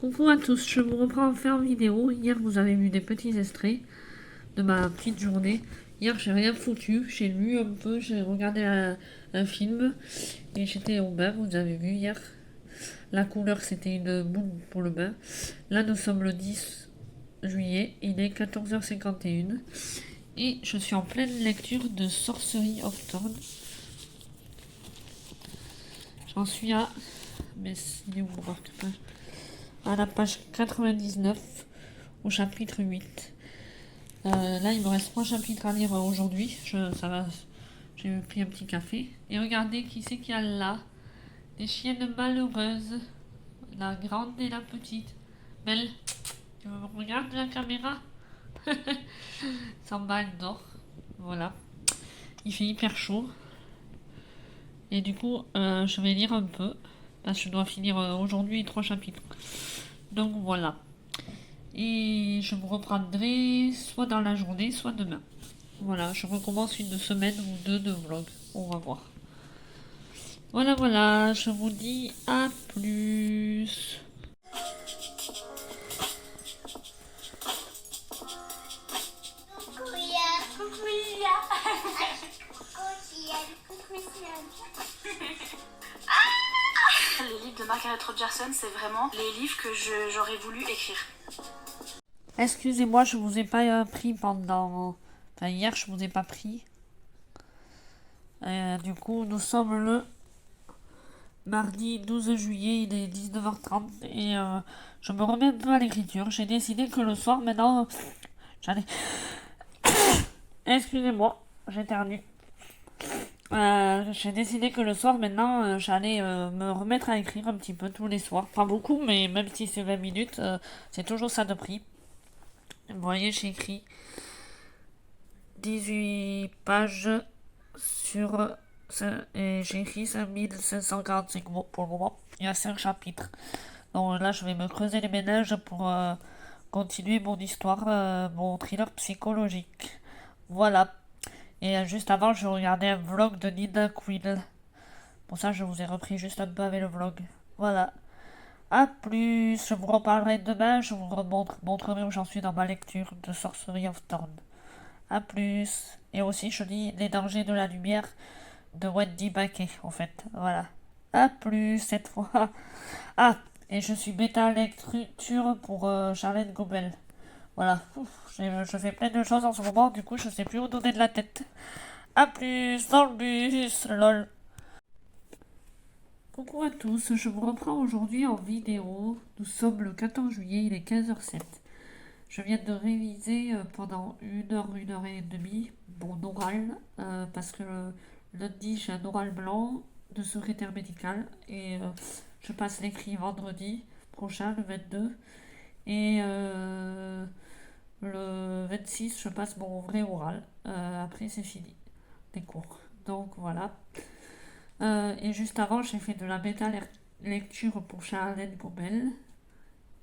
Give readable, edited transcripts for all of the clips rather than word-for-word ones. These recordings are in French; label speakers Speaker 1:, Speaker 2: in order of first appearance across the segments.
Speaker 1: Coucou à tous, je vous reprends enfin en vidéo. Hier, vous avez vu des petits extraits de ma petite journée. Hier, j'ai rien foutu, j'ai lu un peu, j'ai regardé un film et j'étais au bain, vous avez vu hier. La couleur, c'était une boule pour le bain. Là, nous sommes le 10 juillet, il est 14h51 et je suis en pleine lecture de Sorcery of Thorn. J'en suis à... Mais il est où mon marque-page à la page 99 au chapitre 8. Là, il me reste 3 chapitres à lire aujourd'hui. Ça va, j'ai pris un petit café. Et regardez qui c'est qu'il y a là. Des chiennes malheureuses. La grande et la petite. Belle, tu me regardes la caméra. Samba, elle dort. Voilà. Il fait hyper chaud. Et du coup, je vais lire un peu. Parce que je dois finir aujourd'hui 3 chapitres. Donc voilà. Et je vous reprendrai soit dans la journée, soit demain. Voilà, je recommence une semaine ou deux de vlog. On va voir. Voilà, voilà, je vous dis à plus.
Speaker 2: Coucou Yann. Coucou Yann. Coucou Yann.
Speaker 3: Les livres de Margaret Rogerson, c'est vraiment les livres que j'aurais voulu écrire.
Speaker 1: Excusez-moi, je vous ai pas pris pendant... Enfin, hier, je vous ai pas pris. Du coup, nous sommes le mardi 12 juillet, il est 19h30 et je me remets un peu à l'écriture. J'ai décidé que le soir, maintenant, j'allais... Excusez-moi, j'éternue. J'ai décidé que le soir, maintenant, j'allais me remettre à écrire un petit peu tous les soirs. Pas beaucoup, mais même si c'est 20 minutes, c'est toujours ça de prix. Vous voyez, j'ai écrit 18 pages sur... Et j'ai écrit 5545 mots pour le moment. Il y a 5 chapitres. Donc là, je vais me creuser les méninges pour continuer mon histoire, mon thriller psychologique. Voilà. Et juste avant, je regardais un vlog de Nina Quill. Pour ça, je vous ai repris juste un peu avec le vlog. Voilà. A plus. Je vous reparlerai demain. Je vous montrerai où j'en suis dans ma lecture de Sorcery of Thorn. A plus. Et aussi, je lis Les dangers de la lumière de Wendy Baquet, en fait. Voilà. A plus cette fois. Ah, et je suis bêta lecture pour Charlotte Gobel. Voilà. Ouf, je fais plein de choses en ce moment, du coup, je sais plus où donner de la tête. A plus dans le bus, lol. Coucou à tous, je vous reprends aujourd'hui en vidéo. Nous sommes le 14 juillet, il est 15h07. Je viens de réviser pendant une heure et demie mon oral, parce que lundi j'ai un oral blanc de secrétaire médical et je passe l'écrit vendredi prochain, le 22. Et le 26, je passe mon vrai oral. Après, c'est fini, les cours. Donc voilà. Et juste avant, j'ai fait de la lecture pour Charlène Gobel.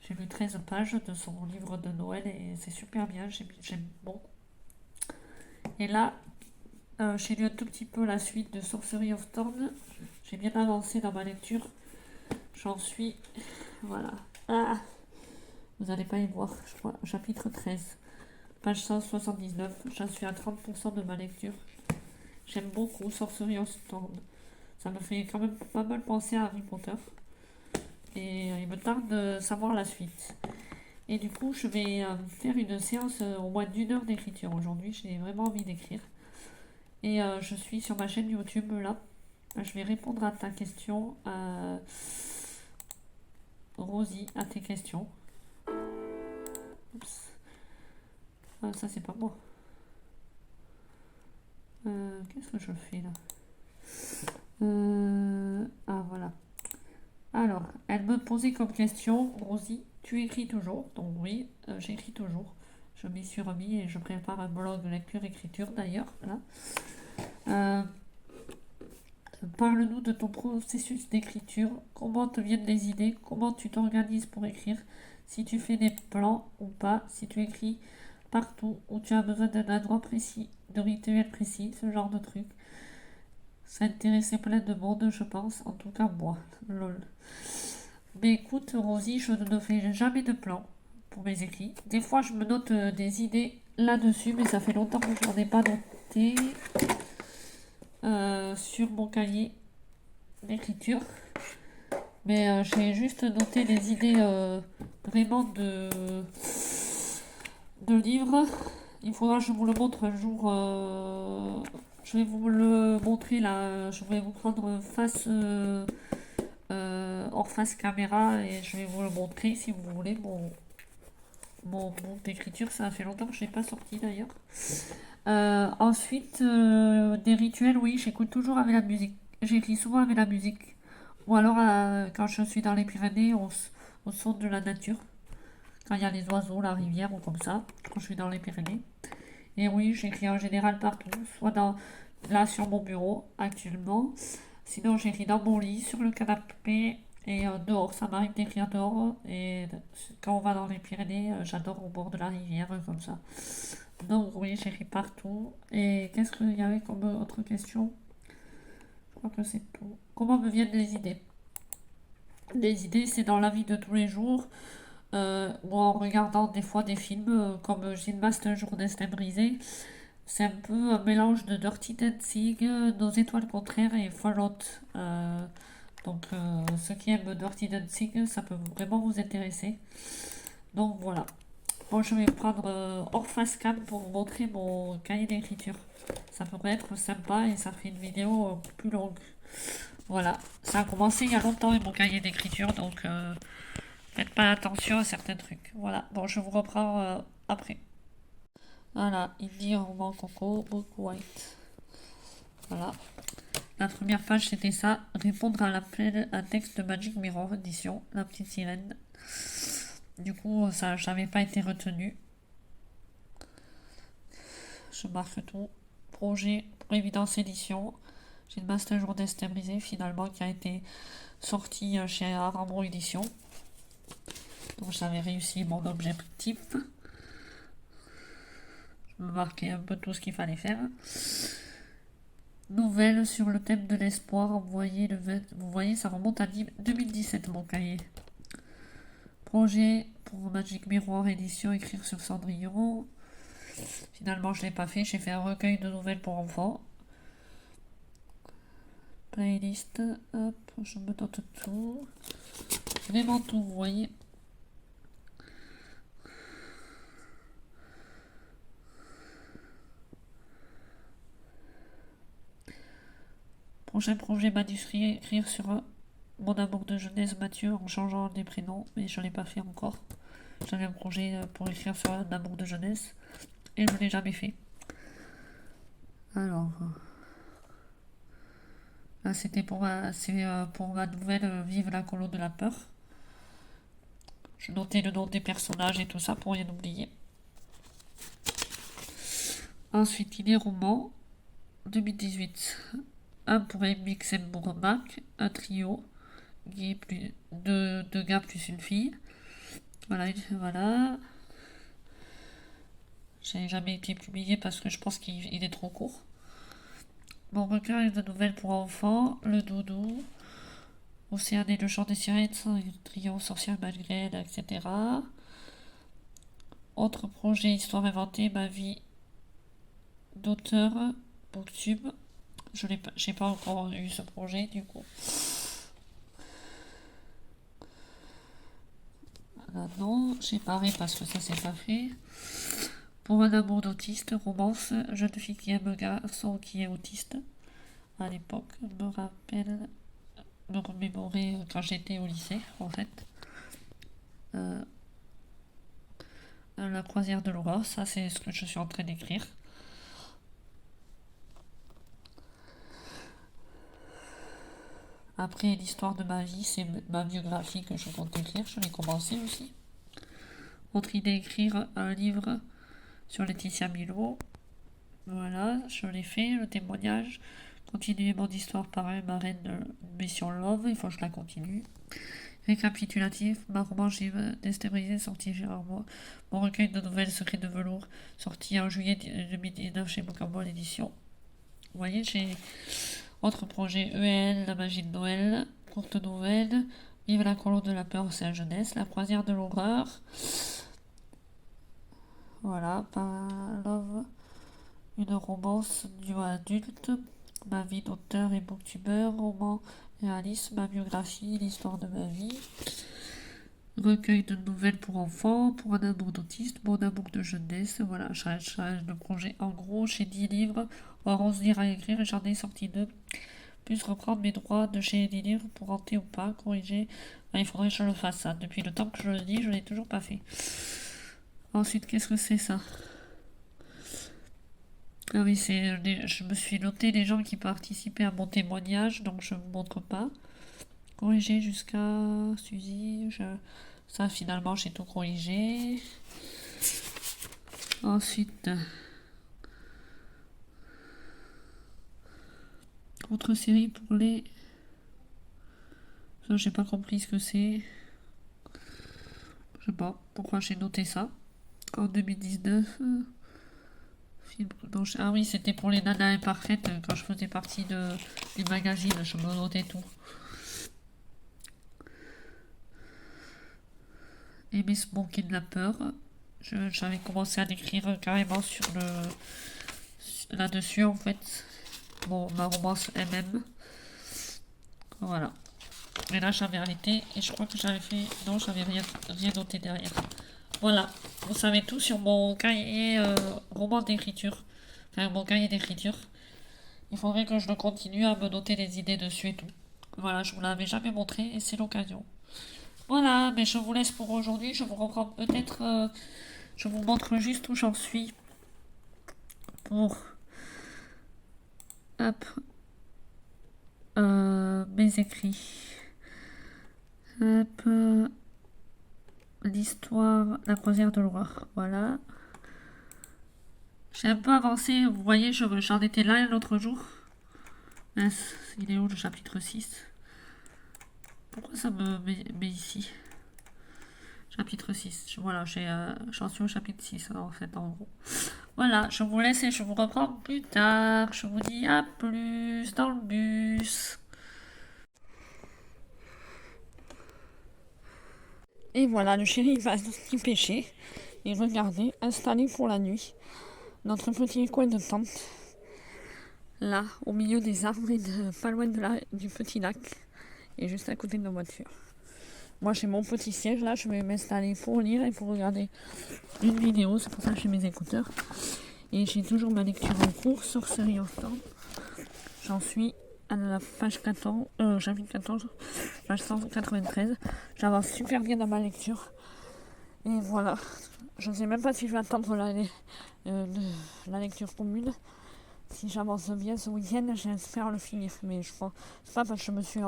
Speaker 1: J'ai lu 13 pages de son livre de Noël et c'est super bien, j'aime beaucoup. Et là, j'ai lu un tout petit peu la suite de Sorcery of Thorn. J'ai bien avancé dans ma lecture. J'en suis... Voilà. Ah, vous n'allez pas y voir, je crois. Chapitre 13, page 179. J'en suis à 30% de ma lecture. J'aime beaucoup Sorcery of Thorn. Ça me fait quand même pas mal penser à Harry Potter. Et il me tarde de savoir la suite. Et du coup, je vais faire une séance au moins d'une heure d'écriture aujourd'hui. J'ai vraiment envie d'écrire. Et je suis sur ma chaîne YouTube là. Je vais répondre à ta question. Rosie, à tes questions. Oups. Ça, c'est pas moi. Qu'est-ce que je fais là Ah, voilà. Alors, elle me posait comme question, Rosie, tu écris toujours? Donc oui, j'écris toujours. Je m'y suis remis et je prépare un blog de lecture-écriture d'ailleurs, là. Euh, Parle-nous de ton processus d'écriture, comment te viennent les idées, comment tu t'organises pour écrire, si tu fais des plans ou pas, si tu écris partout ou tu as besoin d'un endroit précis, de rituel précis, ce genre de truc. Ça intéressait plein de monde, je pense, en tout cas moi. Lol. Mais écoute, Rosie, je ne fais jamais de plan pour mes écrits. Des fois, je me note des idées là-dessus, mais ça fait longtemps que je n'en ai pas noté sur mon cahier d'écriture. Mais j'ai juste noté des idées vraiment de livres. Il faudra que je vous le montre un jour. Je vais vous le montrer là. Je vais vous prendre hors face caméra et je vais vous le montrer si vous voulez. Mon d'écriture, ça fait longtemps que je n'ai pas sorti d'ailleurs. Ensuite, des rituels, oui, j'écoute toujours avec la musique. J'écris souvent avec la musique. Ou alors, quand je suis dans les Pyrénées, au son de la nature. Quand il y a les oiseaux, la rivière ou comme ça. Quand je suis dans les Pyrénées. Et oui, j'écris en général partout. Soit là sur mon bureau, actuellement. Sinon, j'écris dans mon lit, sur le canapé. Et dehors, ça m'arrive d'écrire dehors. Et quand on va dans les Pyrénées, j'adore au bord de la rivière, comme ça. Donc oui, j'écris partout. Et qu'est-ce qu'il y avait comme autre question? Je crois que c'est tout. Comment me viennent les idées? Les idées, c'est dans la vie de tous les jours, ou en regardant des fois des films comme Gymnaste un jour destin brisé. C'est un peu un mélange de Dirty Dancing, Nos étoiles contraires et Fallout. Donc ceux qui aiment Dirty Dancing, ça peut vraiment vous intéresser. Donc voilà. Bon, je vais prendre hors face cam pour vous montrer mon cahier d'écriture. Ça pourrait être sympa et ça fait une vidéo plus longue. Voilà, ça a commencé il y a longtemps mon cahier d'écriture, donc faites pas attention à certains trucs. Voilà, bon, je vous reprends après. Voilà, Indie Roman Coco, Book White. Voilà. La première page c'était ça, répondre à l'appel, un texte de Magic Mirror, édition, La Petite Sirène. Du coup, ça n'avait pas été retenu. Je marque tout. Projet pour Évidence Édition. J'ai une master jour destin brisé finalement qui a été sorti chez Arambro Édition. Donc j'avais réussi mon objectif. Je me marquais un peu tout ce qu'il fallait faire. Nouvelle sur le thème de l'espoir envoyée le 20... Vous voyez, ça remonte à 2017 mon cahier. Projet pour Magic Mirror édition écrire sur Cendrillon. Finalement, je ne l'ai pas fait. J'ai fait un recueil de nouvelles pour enfants. Playlist. Hop, je me note tout. Vraiment tout, vous voyez. Prochain projet manuscrit, écrire sur mon amour de jeunesse Mathieu en changeant des prénoms, mais je ne l'ai pas fait encore. J'avais un projet pour écrire sur un amour de jeunesse et je ne l'ai jamais fait. Alors, là c'était pour pour ma nouvelle Vive la colo de la peur. Je notais le nom des personnages et tout ça pour rien oublier. Ensuite, il est roman 2018. Un pour MX et Mac, un trio, deux gars plus une fille. Voilà, voilà. J'ai jamais été publié parce que je pense qu'il est trop court. Mon recueil de nouvelles pour enfants, Le Doudou, Océane et le chant des sirènes, trio, sorcière malgré elle, etc. Autre projet, histoire inventée, ma vie d'auteur, Booktube. J'ai pas encore eu ce projet du coup. Là, non, j'ai paré parce que ça s'est pas fait. Pour un amour d'autiste, romance, jeune fille qui aime un garçon qui est autiste. À l'époque, me remémorer quand j'étais au lycée, en fait. La croisière de Laura, ça c'est ce que je suis en train d'écrire. Après, l'histoire de ma vie, c'est ma biographie que je compte écrire. Je l'ai commencé aussi. Autre idée, écrire un livre sur Laetitia Milo. Voilà, je l'ai fait, le témoignage. Continuer mon histoire par elle, ma reine de Mission Love. Il faut que je la continue. Récapitulatif, ma roman déstabilisé, sorti chez Armoire. Mon recueil de nouvelles Secrets de velours, sorti en juillet 2019 chez Bocambois l'édition. Vous voyez, j'ai autre projet EL, La magie de Noël, courte nouvelle, Vive la colonne de la peur, c'est la jeunesse. La croisière de l'horreur. Voilà, Pavlov. Une romance duo adulte. Ma vie d'auteur et booktubeur. Roman réaliste. Ma biographie, l'histoire de ma vie. Recueil de nouvelles pour enfants, pour un amour d'autiste, mon amour de jeunesse, voilà, change de projet. En gros, j'ai 10 livres, or 11 livres à écrire et j'en ai sorti 2. Plus reprendre mes droits de chez 10 livres pour renter ou pas, corriger. Ben, il faudrait que je le fasse ça. Depuis le temps que je le dis, je l'ai toujours pas fait. Ensuite, qu'est-ce que c'est ça? Ah oui, je me suis noté les gens qui participaient à mon témoignage, donc je ne vous montre pas. Corriger jusqu'à Suzy, ça finalement j'ai tout corrigé. Ensuite, autre série pour les... Ça, j'ai pas compris ce que c'est. Je sais pas pourquoi j'ai noté ça. En 2019. Film... Ah oui, c'était pour les nanas imparfaites quand je faisais partie du magazine. Je me notais tout. Aimer mon kidnappeur. J'avais commencé à écrire carrément sur là-dessus en fait. Bon, ma romance MM. Voilà. Mais là, j'avais arrêté et je crois que j'avais fait... Non, j'avais rien noté derrière. Voilà. Vous savez tout sur mon cahier roman d'écriture. Enfin, mon cahier d'écriture. Il faudrait que je le continue à me noter les idées dessus et tout. Voilà, je vous l'avais jamais montré et c'est l'occasion. Voilà, mais je vous laisse pour aujourd'hui. Je vous reprends peut-être... je vous montre juste où j'en suis. Pour... Hop. Mes écrits. Hop. L'histoire, la croisière de l'horreur. Voilà. J'ai un peu avancé. Vous voyez, j'en étais là l'autre jour. Mince, il est où le chapitre 6? Pourquoi ça me met ici? Chapitre 6. Voilà, j'en suis au chapitre 6 en fait, en gros. Voilà, je vous laisse et je vous reprends plus tard. Je vous dis à plus dans le bus. Et voilà, le chéri va pêcher. Et regardez, installé pour la nuit. Notre petit coin de tente. Là, au milieu des arbres et pas loin du petit lac. Et juste à côté de nos voitures. Moi, j'ai mon petit siège là. Je vais m'installer pour lire et pour regarder une vidéo. C'est pour ça que j'ai mes écouteurs. Et j'ai toujours ma lecture en cours sur Série of Temps. J'en suis à la page 14, chapitre 14, page 193. J'avance super bien dans ma lecture. Et voilà. Je ne sais même pas si je vais attendre la lecture commune. Si j'avance bien ce week-end, j'espère le finir. Mais je pense pas parce que je me suis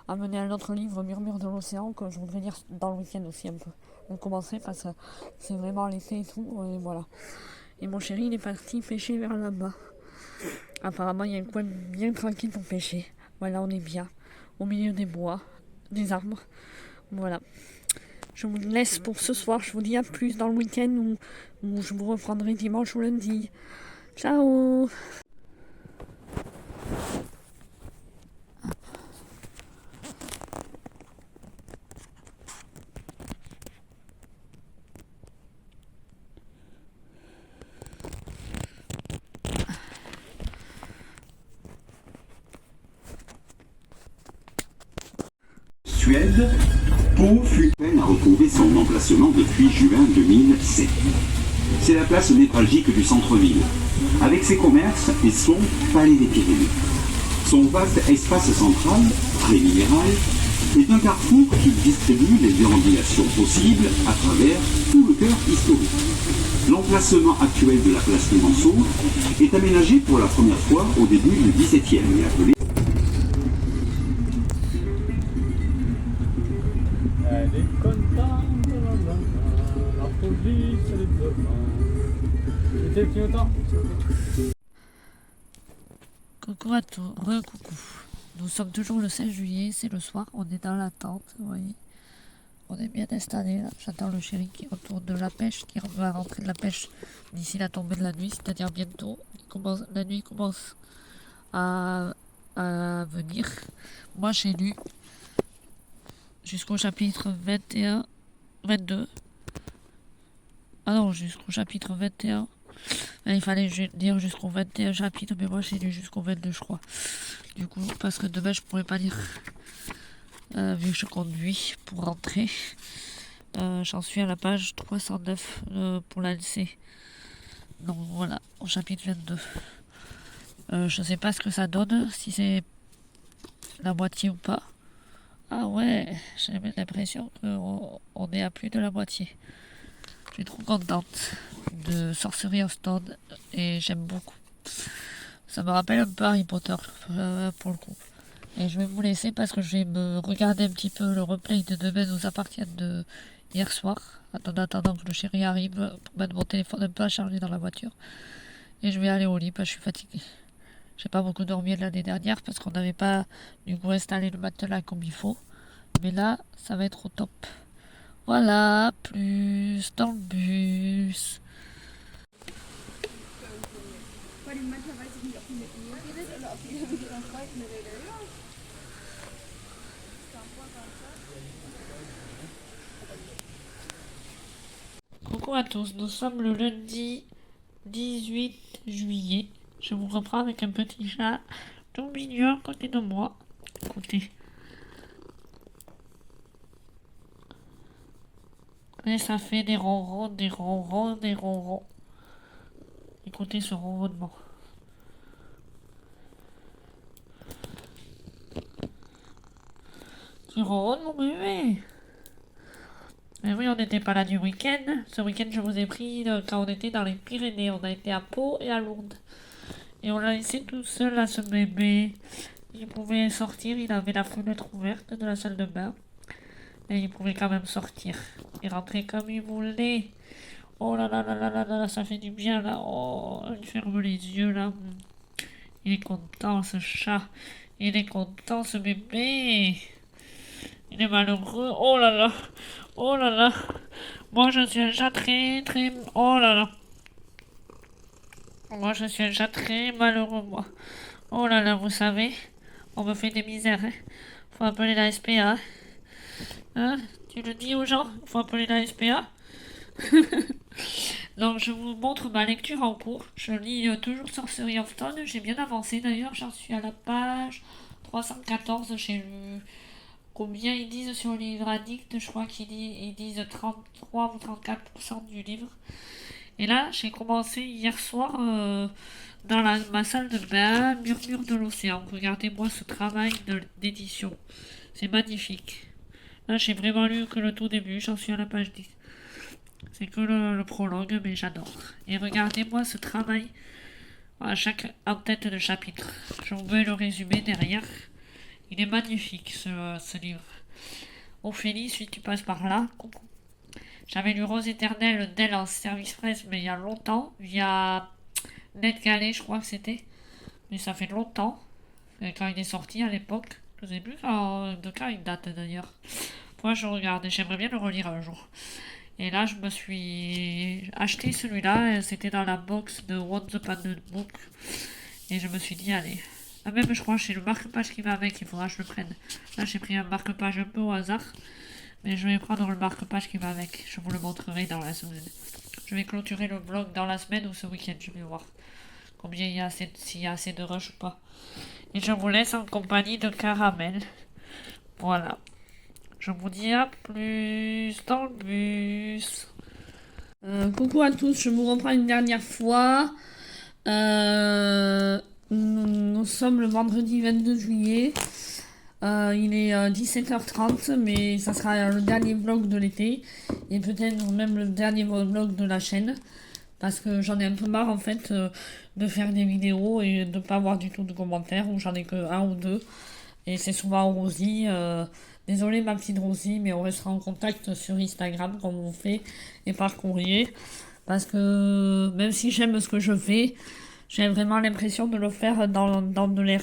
Speaker 1: amené à un autre livre, Murmure de l'océan, que je voudrais lire dans le week-end aussi un peu. On commencerait parce que c'est vraiment l'été et tout. Et voilà. Et mon chéri, il est parti pêcher vers là-bas. Apparemment, il y a un coin bien tranquille pour pêcher. Voilà, on est bien. Au milieu des bois, des arbres. Voilà. Je vous laisse pour ce soir. Je vous dis à plus dans le week-end où je vous reprendrai dimanche ou lundi. Ciao!
Speaker 4: Suède, Pau fut peine à retrouver son emplacement depuis juin 2007. C'est la place névralgique du centre-ville, avec ses commerces et son palais des Pyrénées. Son vaste espace central, très minéral, est un carrefour qui distribue les déambulations possibles à travers tout le cœur historique. L'emplacement actuel de la place Clémenceau est aménagé pour la première fois au début du XVIIe et appelé
Speaker 5: Elle est contente, la police, elle est devant. C'était petit autant.
Speaker 1: Coucou à tous, re-coucou. Nous sommes toujours le 16 juillet, c'est le soir, on est dans la tente, vous voyez. On est bien installé là. J'attends le chéri qui retourne de la pêche, qui va rentrer de la pêche d'ici la tombée de la nuit, c'est-à-dire bientôt. La nuit commence à venir. Moi j'ai jusqu'au chapitre 21, 22. Ah non, jusqu'au chapitre 21. Il fallait dire jusqu'au 21 chapitre, mais moi j'ai lu jusqu'au 22 je crois. Du coup, parce que demain je pourrais pas lire. Vu que je conduis pour rentrer. J'en suis à la page 309 pour la lycée. Donc voilà, au chapitre 22. Je sais pas ce que ça donne, si c'est la moitié ou pas. Ah ouais, j'ai l'impression qu'on est à plus de la moitié. Je suis trop contente de Sorcery of Stone et j'aime beaucoup. Ça me rappelle un peu Harry Potter pour le coup. Et je vais vous laisser parce que je vais me regarder un petit peu le replay de Demain nous appartient de hier soir. En attendant que le chéri arrive pour mettre mon téléphone un peu à charger dans la voiture. Et je vais aller au lit parce que je suis fatiguée. J'ai pas beaucoup dormi l'année dernière parce qu'on n'avait pas du coup installé le matelas comme il faut. Mais là, ça va être au top. Voilà, plus dans le bus. Coucou à tous, nous sommes le lundi 18 juillet. Je vous reprends avec un petit chat tout mignon à côté de moi. Écoutez. Et ça fait des ronrons, des ronrons, des ronrons. Écoutez ce ronronnement. Tu ronronnes mon bébé? Mais oui, on n'était pas là du week-end. Ce week-end, je vous ai pris quand on était dans les Pyrénées. On a été à Pau et à Lourdes. Et on l'a laissé tout seul à ce bébé. Il pouvait sortir, il avait la fenêtre ouverte de la salle de bain. Et il pouvait quand même sortir. Et rentrer comme il voulait. Oh là là là là là là, ça fait du bien là. Oh, il ferme les yeux là. Il est content ce chat. Il est content ce bébé. Il est malheureux. Oh là là. Oh là là. Moi je suis un chat très très... Oh là là. Moi je suis un chat très malheureux moi. Oh là là, vous savez. On me fait des misères. Hein. Faut appeler la SPA. Hein? Tu le dis aux gens? Faut appeler la SPA. Donc je vous montre ma lecture en cours. Je lis toujours Sorcery of Stone. J'ai bien avancé d'ailleurs. J'en suis à la page 314 chez le... Combien ils disent sur le livre addict? Je crois qu'ils disent 33 ou 34% du livre. Et là, j'ai commencé hier soir dans ma salle de bain, Murmure de l'océan. Regardez-moi ce travail d'édition. C'est magnifique. Là, j'ai vraiment lu que le tout début. J'en suis à la page 10. C'est que le prologue, mais j'adore. Et regardez-moi ce travail en tête de chapitre. Je vous mets le résumé derrière. Il est magnifique ce livre. Ophélie, si tu passes par là, coucou. J'avais lu Rose éternelle d'elle en service presse, mais il y a longtemps, via NetGalley, je crois que c'était. Mais ça fait longtemps, quand il est sorti à l'époque. Je sais plus de quand il date d'ailleurs. Moi je regarde, j'aimerais bien le relire un jour. Et là, je me suis acheté celui-là, c'était dans la box de Once Upon a Book. Et je me suis dit, allez. Ah, même, je crois, chez le marque-page qui va avec, il faudra que je le prenne. Là, j'ai pris un marque-page un peu au hasard. Mais je vais prendre le marque-page qui va avec. Je vous le montrerai dans la semaine. Je vais clôturer le blog dans la semaine ou ce week-end. Je vais voir combien il y a s'il y a assez de rush ou pas. Et je vous laisse en compagnie de Caramel. Voilà. Je vous dis à plus dans le bus. Coucou à tous, je vous reprends une dernière fois. Nous sommes le vendredi 22 juillet. Il est 17h30, mais ça sera le dernier vlog de l'été. Et peut-être même le dernier vlog de la chaîne. Parce que j'en ai un peu marre en fait de faire des vidéos et de pas avoir du tout de commentaires. Ou j'en ai que un ou deux. Et c'est souvent Rosie. Désolée ma petite Rosie, mais on restera en contact sur Instagram comme on fait. Et par courrier. Parce que même si j'aime ce que je fais, j'ai vraiment l'impression de le faire dans de l'air.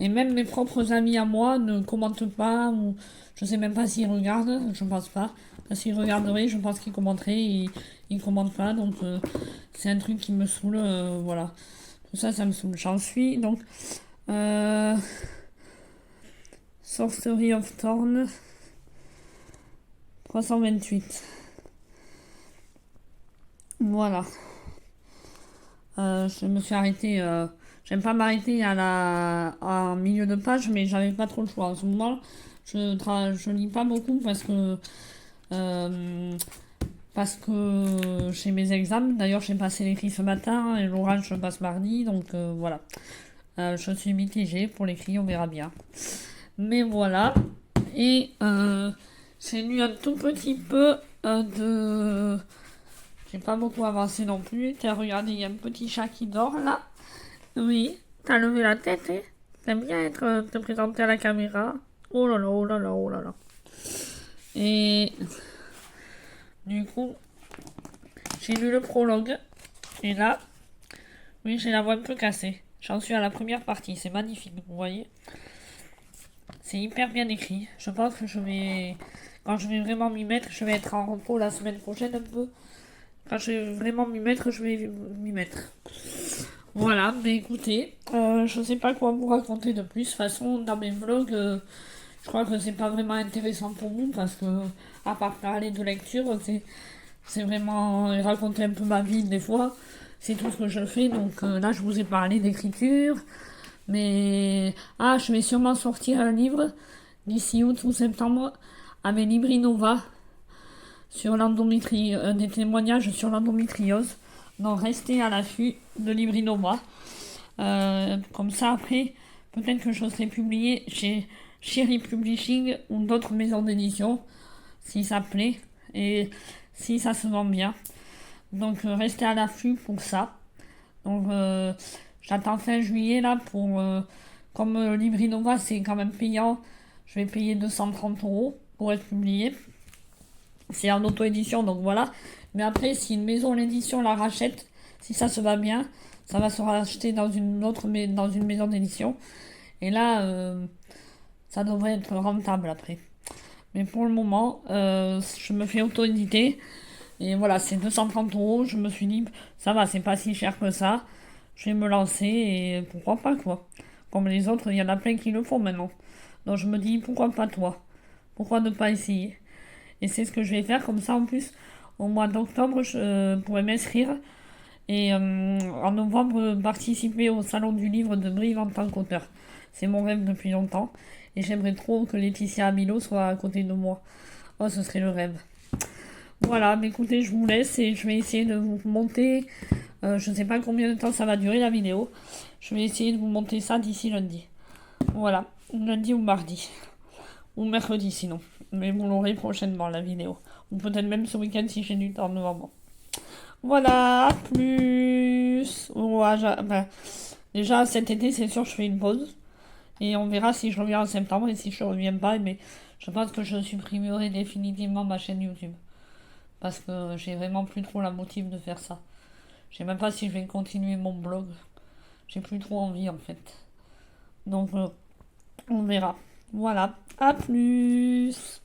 Speaker 1: Et même mes propres amis à moi ne commentent pas, ou je sais même pas s'ils regardent, je pense pas. S'ils regarderaient, je pense qu'ils commenteraient, et ils commentent pas, donc c'est un truc qui me saoule, voilà. Tout ça, ça me saoule. J'en suis, donc, Sorcery of Thorn, 328. Voilà. Je me suis arrêtée. J'aime pas m'arrêter en milieu de page, mais j'avais pas trop le choix. En ce moment, je lis pas beaucoup parce que j'ai mes examens. D'ailleurs, j'ai passé l'écrit ce matin et l'oral, je passe mardi. Donc voilà. Je suis mitigée pour l'écrit, on verra bien. Mais voilà. Et j'ai lu un tout petit peu de... J'ai pas beaucoup avancé non plus. Tiens, regardez, il y a un petit chat qui dort là. Oui, t'as levé la tête, hein? T'aimes bien te présenter à la caméra. Oh là là, oh là là, oh là là. Et du coup, j'ai lu le prologue. Et là, oui, j'ai la voix un peu cassée. J'en suis à la première partie, c'est magnifique, vous voyez. C'est hyper bien écrit. Je pense que quand je vais vraiment m'y mettre, je vais être en repos la semaine prochaine un peu. Quand je vais vraiment m'y mettre, je vais m'y mettre. Voilà, mais écoutez, je sais pas quoi vous raconter de plus. De toute façon, dans mes vlogs, je crois que c'est pas vraiment intéressant pour vous parce que, à part parler de lecture, c'est vraiment raconter un peu ma vie des fois. C'est tout ce que je fais. Donc là, je vous ai parlé d'écriture. Mais, je vais sûrement sortir un livre d'ici août ou septembre avec Librinova sur des témoignages sur l'endométriose. Donc restez à l'affût de Librinova. Comme ça après, peut-être que je serai publié chez Cherry Publishing ou d'autres maisons d'édition, si ça plaît et si ça se vend bien. Donc restez à l'affût pour ça. Donc j'attends fin juillet là comme Librinova c'est quand même payant, je vais payer 230 € pour être publié. C'est en auto-édition, donc voilà. Mais après, si une maison d'édition la rachète, si ça se va bien, ça va se racheter dans une maison d'édition. Et là, ça devrait être rentable après. Mais pour le moment, je me fais auto-éditer. Et voilà, c'est 230 €. Je me suis dit, ça va, c'est pas si cher que ça. Je vais me lancer et pourquoi pas, quoi. Comme les autres, il y en a plein qui le font maintenant. Donc je me dis, pourquoi pas toi? Pourquoi ne pas essayer? Et c'est ce que je vais faire, comme ça en plus, au mois d'octobre, je pourrais m'inscrire. Et en novembre, participer au salon du livre de Brive en tant qu'auteur. C'est mon rêve depuis longtemps. Et j'aimerais trop que Laetitia Amilo soit à côté de moi. Oh, ce serait le rêve. Voilà, mais écoutez, je vous laisse et je vais essayer de vous monter. Je ne sais pas combien de temps ça va durer la vidéo. Je vais essayer de vous monter ça d'ici lundi. Voilà, lundi ou mardi. Ou mercredi sinon. Mais vous l'aurez prochainement la vidéo. Ou peut-être même ce week-end si j'ai du temps novembre. Voilà, à plus. Déjà cet été c'est sûr je fais une pause. Et on verra si je reviens en septembre et si je reviens pas. Mais je pense que je supprimerai définitivement ma chaîne YouTube. Parce que j'ai vraiment plus trop la motive de faire ça. Je sais même pas si je vais continuer mon blog. J'ai plus trop envie en fait. Donc on verra. Voilà, à plus.